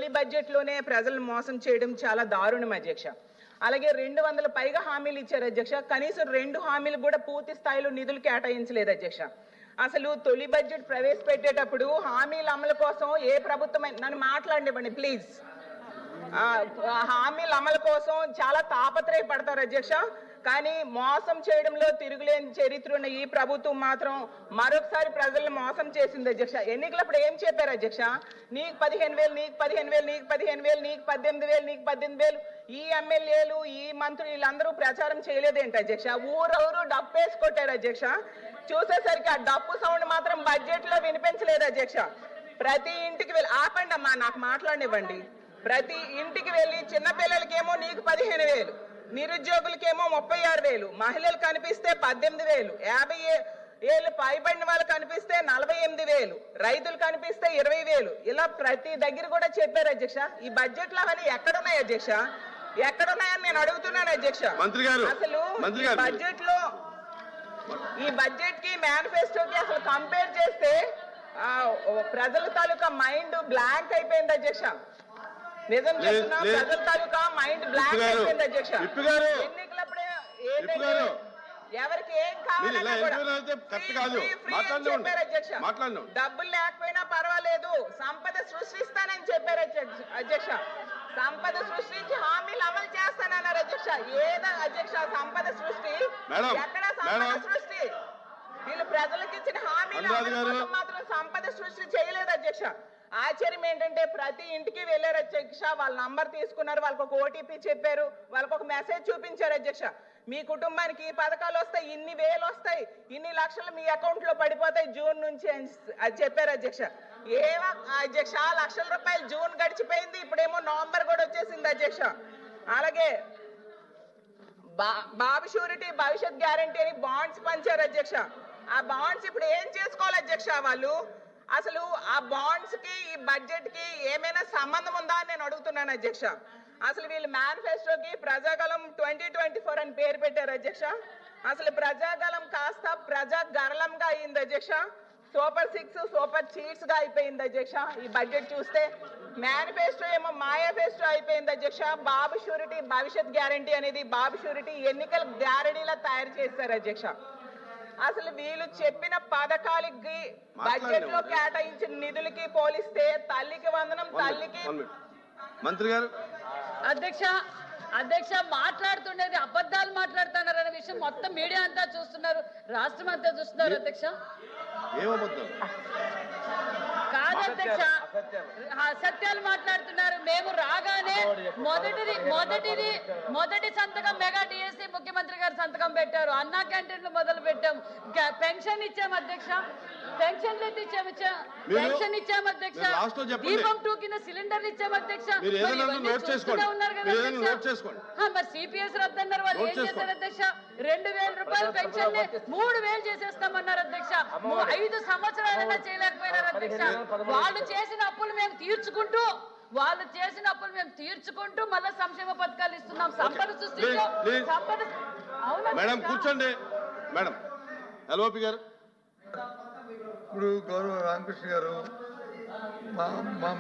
తొలి బడ్జెట్లోనే ప్రజలను మోసం చేయడం చాలా దారుణం అధ్యక్ష. అలాగే 200 పైగా హామీలు ఇచ్చారు అధ్యక్ష. కనీసం 2 హామీలు కూడా పూర్తి స్థాయిలో నిధులు కేటాయించలేదు అధ్యక్ష. అసలు తొలి బడ్జెట్ ప్రవేశపెట్టేటప్పుడు హామీల అమలు కోసం ఏ ప్రభుత్వం నన్ను మాట్లాడివ్వండి ప్లీజ్. హామీల అమలు కోసం చాలా తాపత్రయపడతారు అధ్యక్ష. కానీ మోసం చేయడంలో తిరుగులేని చరిత్ర ఉన్న ఈ ప్రభుత్వం మాత్రం మరొకసారి ప్రజలను మోసం చేసింది అధ్యక్ష. ఎన్నికలప్పుడు ఏం చెప్పారు అధ్యక్ష? నీకు 15,000, నీకు 15,000, నీకు 15,000, నీకు 18,000, నీకు 18,000. ఈ ఎమ్మెల్యేలు ఈ మంత్రులు వీళ్ళందరూ ప్రచారం చేయలేదేంటి అధ్యక్ష? ఊరూరు డప్పేసి కొట్టారు అధ్యక్ష. చూసేసరికి ఆ డప్పు సౌండ్ మాత్రం బడ్జెట్ లో వినిపించలేదు అధ్యక్ష. ప్రతి ఇంటికి వెళ్ళి ఆపండి అమ్మా, నాకు మాట్లాడనివ్వండి. ప్రతి ఇంటికి వెళ్ళి చిన్నపిల్లలకేమో నీకు 15,000, నిరుద్యోగులకేమో 36,000, మహిళలు కనిపిస్తే 18,000, 50 ఏళ్ళు పైబడిన వాళ్ళు కనిపిస్తే 48,000, రైతులు కనిపిస్తే 20,000. ఇలా ప్రతి దగ్గర కూడా చెప్పారు అధ్యక్ష. ఈ బడ్జెట్ లో అవన్నీ ఎక్కడున్నాయి అధ్యక్ష? ఎక్కడున్నాయని నేను అడుగుతున్నాను అధ్యక్ష. అసలు బడ్జెట్ లో ఈ బడ్జెట్ కి మేనిఫెస్టోకి అసలు కంపేర్ చేస్తే ప్రజల తాలూకా మైండ్ బ్లాంక్ అయిపోయింది అధ్యక్ష. నిజం చెప్తున్నా, ప్రజల తాలూకా మైండ్ బ్లాంక్ అయిపోయింది అధ్యక్ష. ఎన్నికలప్పుడే ఎవరికి ఏం కావాలన్నా చెప్పారు అధ్యక్ష. డబ్బులు లేకపోయినా పర్వాలేదు, సంపద సృష్టిస్తానని చెప్పారు అధ్యక్ష. సంపద సృష్టించి హామీలు అమలు చేస్తానన్నారు అధ్యక్ష. ఏదో అధ్యక్ష సంపద సృష్టి? ఎక్కడ సంపద సృష్టి? వీళ్ళు ప్రజలకు ఇచ్చిన హామీలు మాత్రం సంపద సృష్టి చేయలేదు అధ్యక్ష. ఆశ్చర్యం ఏంటంటే ప్రతి ఇంటికి వెళ్ళారు అధ్యక్ష. వాళ్ళ నంబర్ తీసుకున్నారు, వాళ్ళకి ఒక ఓటీపీ చెప్పారు, వాళ్ళకి ఒక మెసేజ్ చూపించారు అధ్యక్ష. మీ కుటుంబానికి ఈ పథకాలు వస్తాయి, ఇన్ని వేలు వస్తాయి, ఇన్ని లక్షలు మీ అకౌంట్ లో పడిపోతాయి జూన్ నుంచి అని చెప్పారు అధ్యక్ష. ఏమో అధ్యక్ష, లక్షల రూపాయలు జూన్ గడిచిపోయింది, ఇప్పుడేమో నవంబర్ కూడా వచ్చేసింది అధ్యక్ష. అలాగే బాబు షూరిటీ భవిష్యత్ గ్యారంటీ అని బాండ్స్ పంచారు అధ్యక్ష. ఆ బాండ్స్ ఇప్పుడు ఏం చేసుకోవాలి అధ్యక్ష? వాళ్ళు అసలు ఆ బాండ్స్ కి ఈ బడ్జెట్ కి ఏమైనా సంబంధం ఉందా అని నేను అడుగుతున్నాను అధ్యక్ష. అసలు వీళ్ళు మేనిఫెస్టోకి ప్రజాగలం 2024 అని పేరు పెట్టారు అధ్యక్ష. అసలు ప్రజాగలం కాస్త ప్రజాగరళంగా అయింది అధ్యక్ష. సూపర్ 6 సూపర్ చీట్స్ గా అయిపోయింది అధ్యక్ష. ఈ బడ్జెట్ చూస్తే మేనిఫెస్టో ఏమో మాయాఫెస్టో అయిపోయింది అధ్యక్ష. బాబు షూరిటీ భవిష్యత్ గ్యారంటీ అనేది బాబు షూరిటీ ఎన్నికల గ్యారంటీలా తయారు చేశారు అధ్యక్ష. అసలు వీళ్ళు చెప్పిన పథకాలకి బడ్జెట్ లో కేటాయించిన నిధులకి పోలిస్తే తల్లికి వందనం, తల్లికి మంత్రి గారు అధ్యక్ష మాట్లాడుతుండేది అబద్ధాలు మాట్లాడుతున్నారు అనే విషయం మొత్తం మీడియా అంతా చూస్తున్నారు, రాష్ట్రం అంతా చూస్తున్నారు అధ్యక్ష. కాదు అధ్యక్ష, అసత్యాలు మాట్లాడుతున్నారు. మేము రాగానే మొదటి సంతకం మెగా డిఎస్సి ముఖ్యమంత్రి గారు సంతకం పెట్టారు. అన్నా క్యాంటీన్లు మొదలు పెట్టాం, పెన్షన్ ఇచ్చాం అధ్యక్ష, పెన్షన్లు పెన్షన్ ఇచ్చాం అధ్యక్ష, దీపం 2 కింద సిలిండర్లు ఇచ్చాం అధ్యక్ష. ఉన్నారు కదా మరి సిపిఎస్ రద్దన్నారు, వాళ్ళు ఏం చేశారు అధ్యక్ష? 2,000 రూపాయలు పెన్షన్ 3,000 చేసేస్తామన్నారు అధ్యక్ష. 5 సంవత్సరాలైనా చేయలేకపోయినారు అధ్యక్ష. వాళ్ళు చేసిన అప్పులు మేము తీర్చుకుంటూ మళ్ళీ సంక్షేమ పథకాలు ఇస్తున్నాం. సంపద సృష్టించాం. మేడం కూర్చోండి. మేడం ఎల్ఓపి గారు. ఇప్పుడు గౌరవ రామకృష్ణ గారు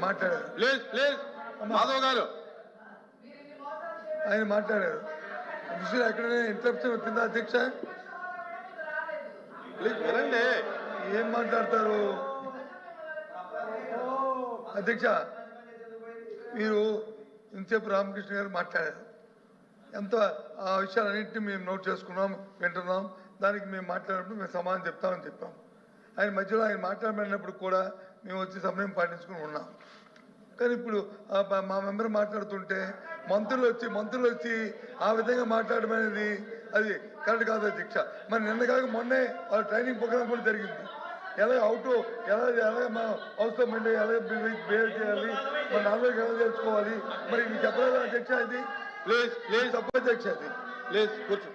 మాట్లాడారు. ప్లీజ్ మాధవ్ గారు ఆయన మాట్లాడారు. విషయం ఎక్కడైనా ఇంటరప్షన్ వచ్చిందా అధ్యక్ష? వినండి ఏం మాట్లాడతారు అధ్యక్ష? మీరు ఇంతసేపు రామకృష్ణ గారు మాట్లాడారు. ఎంత ఆ విషయాలన్నింటినీ మేము నోట్ చేసుకున్నాం, వింటున్నాం. దానికి మేము మాట్లాడినప్పుడు మేము సమాధానం చెప్తామని చెప్పాం. ఆయన మధ్యలో ఆయన మాట్లాడమన్నప్పుడు కూడా మేము వచ్చి సమయం పాటించుకుని ఉన్నాం. కానీ ఇప్పుడు మా మెంబర్ మాట్లాడుతుంటే మంత్రులు వచ్చి ఆ విధంగా మాట్లాడడం అనేది అది కరెక్ట్ కాదు అధ్యక్ష. మరి నిన్న కాక మొన్నే వాళ్ళ ట్రైనింగ్ ప్రోగ్రామ్ కూడా జరిగింది. ఎలా మా హౌస్లో మెయింటైన్ ఎలా బిహేవ్ చేయాలి, మన నాలుగు ఎలా తెలుసుకోవాలి, మరి మీకు చెప్పలేదు అధ్యక్ష. అది ప్లీజ్ తప్పు అధ్యక్ష. అది కూర్చో.